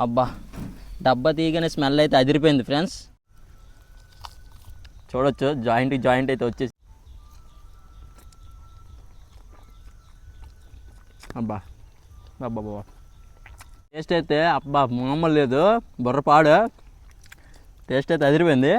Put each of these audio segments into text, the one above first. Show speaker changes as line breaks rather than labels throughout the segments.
అబ్బా డబ్బా తీయగానే స్మెల్ అయితే అదిరిపోయింది ఫ్రెండ్స్. చూడొచ్చు జాయింట్ అయితే వచ్చేసి. అబ్బా అబ్బా బాబా టేస్ట్ అయితే అబ్బా మామూలు లేదు, బుర్రపాడు. టేస్ట్ అయితే అదిరిపోయింది.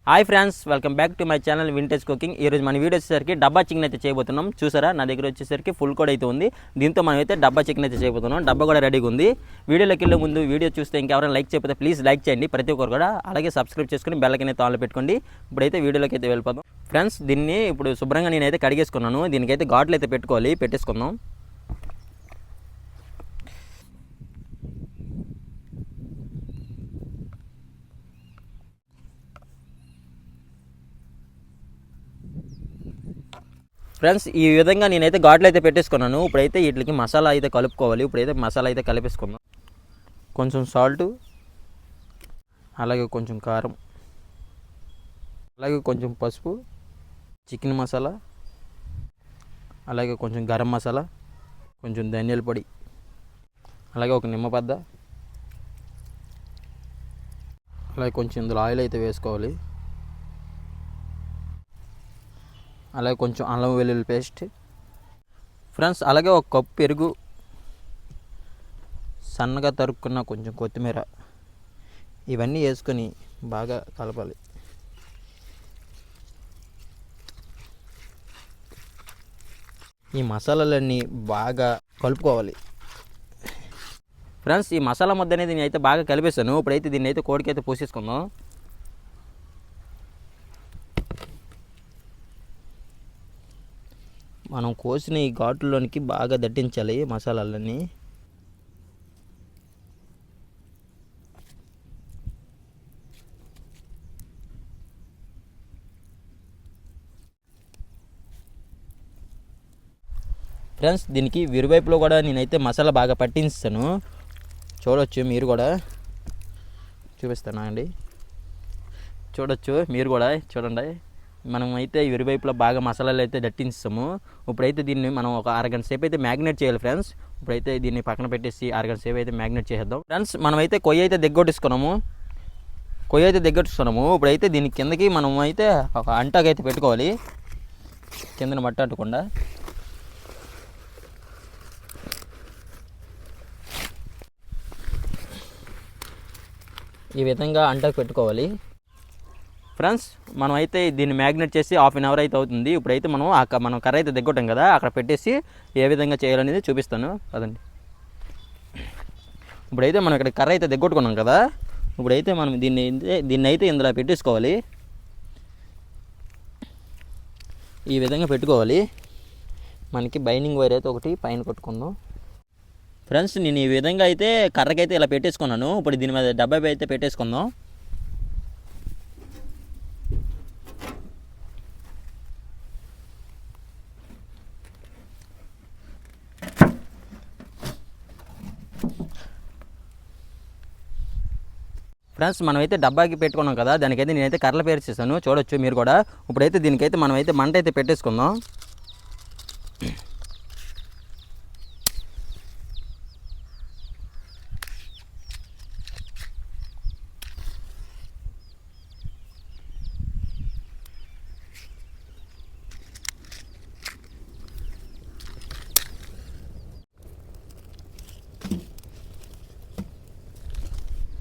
Hi friends, welcome back to my channel vintage cooking. ఈరోజు మన వీడియో వచ్చేసరికి డబ్బా చికెన్ అయితే చేయబోతున్నాం. చూసారా, నా దగ్గర వచ్చేసరికి ఫుల్ కోడ్ అయితే ఉంది. దీంతో మనం అయితే డబ్బా చికెన్ అయితే చేయబోతున్నాం. డబ్బా కూడా రెడీగా ఉంది. వీడియోలోకి వెళ్ళే ముందు వీడియో చూస్తే ఇంకెవరైనా లైక్ చేయకపోతే ప్లీజ్ లైక్ చేయండి ప్రతి ఒక్కరు కూడా. అలాగే సబ్స్క్రైబ్ చేసుకుని బెల్ ఐకాన్ అయితే ఆన్లో పెట్టుకోండి. ఇప్పుడైతే వీడియోలోకి అయితే వెళ్ళిపోదాం ఫ్రెండ్స్. దీన్ని ఇప్పుడు శుభ్రంగా నేనైతే కడిగేసుకున్నాను. దీనికైతే ఘాట్లు అయితే పెట్టేసుకుందాం. ఫ్రెండ్స్ ఈ విధంగా నేనైతే ఘాట్లు అయితే పెట్టేసుకున్నాను. ఇప్పుడైతే వీటికి మసాలా అయితే కలుపుకోవాలి. ఇప్పుడైతే మసాలా అయితే కలిపేసుకుందాం. కొంచెం సాల్టు, అలాగే కొంచెం కారం, అలాగే కొంచెం పసుపు, చికెన్ మసాలా, అలాగే కొంచెం గరం మసాలా, కొంచెం ధనియాల పొడి, అలాగే ఒక నిమ్మపద్ద, అలాగే కొంచెం ఇందులో ఆయిల్ అయితే వేసుకోవాలి. అలాగే కొంచెం అల్లం వెల్లుల్లి పేస్ట్ ఫ్రెండ్స్, అలాగే ఒక కప్పు పెరుగు, సన్నగా తరుక్కున్న కొంచెం కొత్తిమీర, ఇవన్నీ వేసుకొని బాగా కలపాలి. ఈ మసాలాలన్నీ బాగా కలుపుకోవాలి ఫ్రెండ్స్. ఈ మసాలా ముద్ద అనేది నేను అయితే బాగా కలిపేస్తాను. ఇప్పుడైతే దీన్ని అయితే కోడికైతే పోసేసుకుందాం. మనం కోసిన ఈ ఘాట్లలోనికి బాగా దట్టించాలి మసాలాలన్నీ. ఫ్రెండ్స్ దీనికి విరువైపులో కూడా నేనైతే మసాలా బాగా పట్టిస్తాను. చూడొచ్చు మీరు కూడా, చూపిస్తాను అండి. చూడొచ్చు మీరు కూడా చూడండి. మనం అయితే ఇరువైపులో బాగా మసాలాలు అయితే దట్టిస్తాము. ఇప్పుడైతే దీన్ని మనం ఒక అరగంట సేపు అయితే మ్యాగ్నేట్ చేయాలి ఫ్రెండ్స్. ఇప్పుడైతే దీన్ని పక్కన పెట్టేసి అరగంట సేపు అయితే మ్యాగ్నేట్ చేసేద్దాం ఫ్రెండ్స్. మనమైతే కొయ్య అయితే దగ్గొట్టుకున్నాము. ఇప్పుడైతే దీని కిందకి మనం అయితే ఒక అంటాకైతే పెట్టుకోవాలి, కిందన మట్టి అంటకుండా. ఈ విధంగా అంటాకు పెట్టుకోవాలి ఫ్రెండ్స్. మనం అయితే దీన్ని మ్యాగ్నేట్ చేసి హాఫ్ అన్ అవర్ అయితే అవుతుంది. ఇప్పుడైతే మనం కర్ర అయితే దగ్గొట్టాం కదా, అక్కడ పెట్టేసి ఏ విధంగా చేయాలనేది చూపిస్తాను కదండి. ఇప్పుడైతే మనం ఇక్కడ కర్ర అయితే దగ్గొట్టుకున్నాం కదా, ఇప్పుడైతే మనం దీన్ని అయితే ఇందులో పెట్టేసుకోవాలి. ఈ విధంగా పెట్టుకోవాలి. మనకి బైండింగ్ వైర్ అయితే ఒకటి పైన కొట్టుకుందాం ఫ్రెండ్స్. నేను ఈ విధంగా అయితే కర్రకైతే ఇలా పెట్టేసుకున్నాను. ఇప్పుడు దీని మీద డబ్బా అయితే పెట్టేసుకుందాం. ఫ్రెండ్స్ మనమైతే డబ్బాకి పెట్టుకున్నాం కదా, దానికైతే నేనైతే కర్రలు పేర్చేసాను. చూడొచ్చు మీరు కూడా. ఇప్పుడైతే దీనికైతే మనమైతే మంట అయితే పెట్టేసుకుందాం.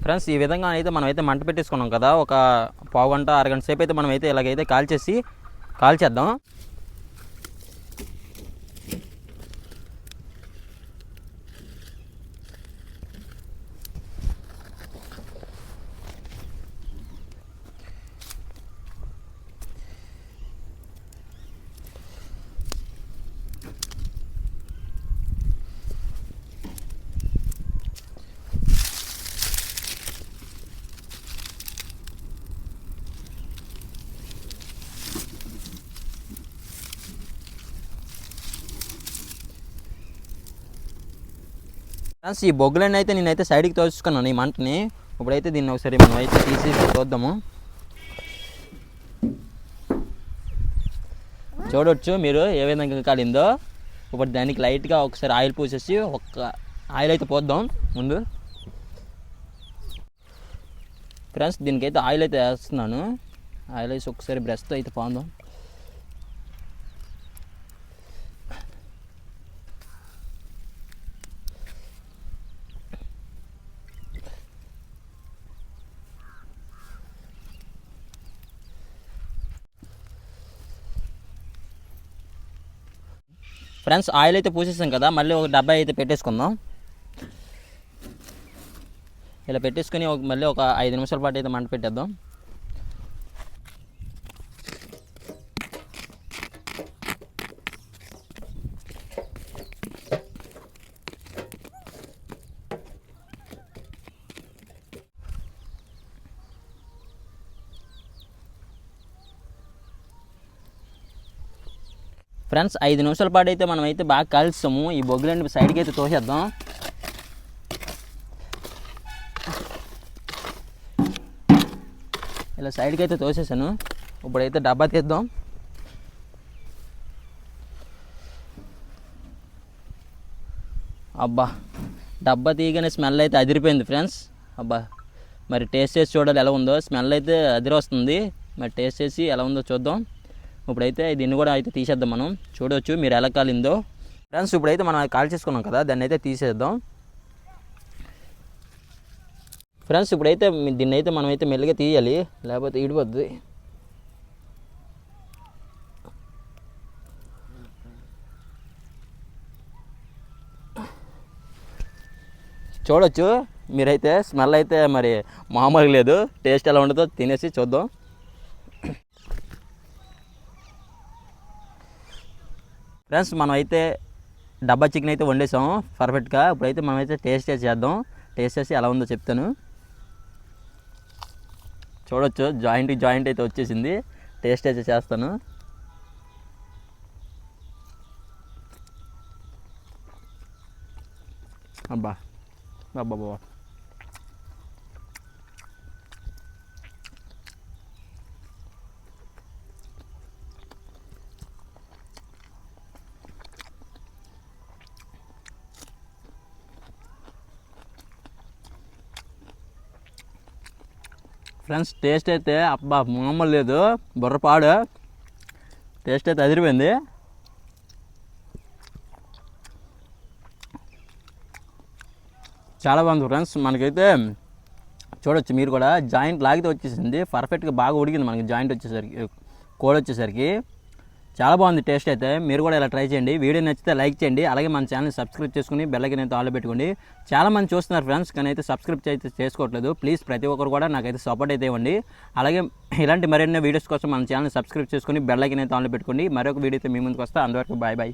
ఫ్రెండ్స్ ఈ విధంగా అయితే మనమైతే మంట పెట్టేసుకున్నాం కదా, ఒక పావు గంట అరగంట సేపు అయితే మనమైతే ఇలాగైతే కాల్చేద్దాం. ఫ్రెండ్స్ ఈ బొగ్గులన్నీ అయితే నేనైతే సైడ్కి తోచుకున్నాను ఈ మంటని. ఇప్పుడైతే దీన్ని ఒకసారి మనం అయితే తీసి చూద్దాము. చూడవచ్చు మీరు ఏ విధంగా కాలిందో. ఇప్పుడు దానికి లైట్గా ఒకసారి ఆయిల్ పూసేసి ఆయిల్ అయితే పోద్దాం ముందు. ఫ్రెండ్స్ దీనికైతే ఆయిల్ అయితే వేస్తున్నాను. ఆయిల్ వేసి ఒకసారి బ్రష్తో అయితే పాందాం. ఫ్రెండ్స్ ఆయిల్ అయితే పూసేసాం కదా, మళ్ళీ ఒక డబ్బా అయితే పెట్టేసుకుందాం. ఇలా పెట్టేసుకుని మళ్ళీ ఒక 5 నిమిషాల పాటు అయితే మంట పెట్టేద్దాం. ఫ్రెండ్స్ 5 నిమిషాల పాటు అయితే మనం అయితే బాగా కాల్చాము. ఈ బొగ్గులండి సైడ్కి అయితే తోసేద్దాం. ఇలా సైడ్కి అయితే తోసేసాను. ఇప్పుడైతే డబ్బా తీద్దాం. అబ్బా డబ్బా తీయగానే స్మెల్ అయితే అదిరిపోయింది ఫ్రెండ్స్. అబ్బా మరి టేస్ట్ చేసి చూడాలి ఎలా ఉందో. స్మెల్ అయితే అదిరి వస్తుంది. మరి టేస్ట్ చేసి ఎలా ఉందో చూద్దాం. ఇప్పుడైతే దీన్ని కూడా అయితే తీసేద్దాం. మనం చూడవచ్చు మీరు ఎలా కాలిందో. ఫ్రెండ్స్ ఇప్పుడైతే మనం కాల్ చేసుకున్నాం కదా, దాన్ని అయితే తీసేద్దాం. ఫ్రెండ్స్ ఇప్పుడైతే దీన్ని అయితే మనం అయితే మెల్లిగా తీయాలి, లేకపోతే ఈడిపోద్ది. చూడొచ్చు మీరైతే స్మెల్ అయితే మరి మామూలుగా లేదు. టేస్ట్ ఎలా ఉంటుందో తినేసి చూద్దాం. ఫ్రెండ్స్ మనం అయితే డబ్బా చికెన్ అయితే వండేసాము పర్ఫెక్ట్గా. ఇప్పుడైతే మనం అయితే టేస్ట్ చేద్దాం. టేస్ట్ చేసి ఎలా ఉందో చెప్తాను. చూడొచ్చు జాయింట్ అయితే వచ్చేసింది. టేస్ట్ అయితే చేస్తాను. అబ్బా అబ్బా బాబా ఫ్రెండ్స్ టేస్ట్ అయితే అబ్బా మామూలు లేదు. బుర్రపాడు టేస్ట్ అయితే అదిరిపోయింది. చాలా బాగుంది ఫ్రెండ్స్. మనకైతే చూడొచ్చు మీరు కూడా జాయింట్ లాగితే వచ్చేసింది. పర్ఫెక్ట్గా బాగా ఉడికింది మనకి జాయింట్ వచ్చేసరికి, కోడి వచ్చేసరికి. చాలా బాగుంది టేస్ట్ అయితే. మీరు కూడా ఇలా ట్రై చేయండి. వీడియో నచ్చితే లైక్ చేయండి. అలాగే మన ఛానల్ సబ్స్క్రైబ్ చేసుకుని బెల్ ఐకాన్ అయితే ఆన్లో పెట్టుకోండి. చాలామంది చూస్తున్నారు ఫ్రెండ్స్, కానీ అయితే సబ్స్క్రైబ్ అయితే చేసుకోవట్లేదు. ప్లీజ్ ప్రతి ఒక్కరు కూడా నాకైతే సపోర్ట్ అయితే ఇవ్వండి. అలాగే ఇలాంటి మరిన్ని వీడియోస్ కోసం మన ఛానల్ సబ్స్క్రైబ్ చేసుకుని బెల్ ఐకాన్ అయితే ఆన్లో పెట్టుకోండి. మరొక వీడియో అయితే మీ ముందుకు వస్తా. అంతవరకు బాయ్ బాయ్.